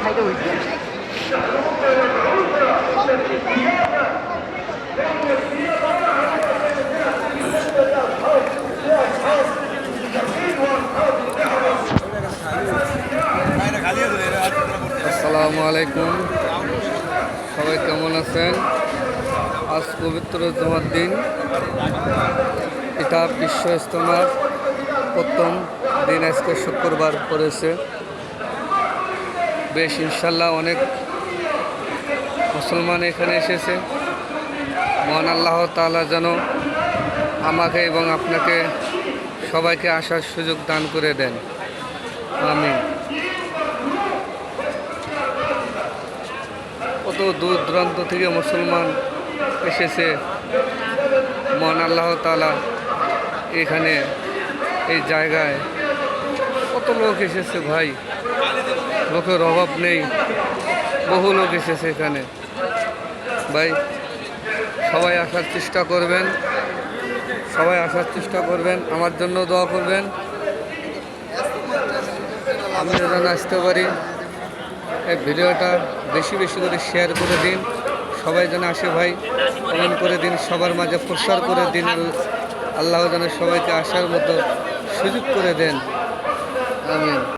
সাইডে হইছে। আসসালামু আলাইকুম, সবাই কেমন আছেন? আজ পবিত্র জুমার দিন, এটা বিশ্ব ইজতেমার প্রথম দিন। আজকে শুক্রবার পড়েছে। বেশ ইনশাল্লাহ অনেক মুসলমান এখানে এসেছে। মহান আল্লাহ তাআলা যেন আমাকে এবং আপনাকে সবাইকে আসার সুযোগ দান করে দেন, আমিন। কত দূর দূরান্ত থেকে মুসলমান এসেছে। মহান আল্লাহ তাআলা এখানে এই জায়গায় কত লোক এসেছে ভাই, লোকের অভাব নেই, বহু লোক এসেছে এখানে ভাই। সবাই আসার চেষ্টা করবেন, সবাই আসার চেষ্টা করবেন, আমার জন্য দোয়া করবেন, আমি যেন আসতে পারি। এই ভিডিওটা বেশি বেশি করে শেয়ার করে দিন, সবাই যেন আসে ভাই। কমেন্ট করে দিন, সবার মাঝে প্রচার করে দিন। আল্লাহ যেন সবাইকে আসার মতো সুযোগ করে দেন, আমিন।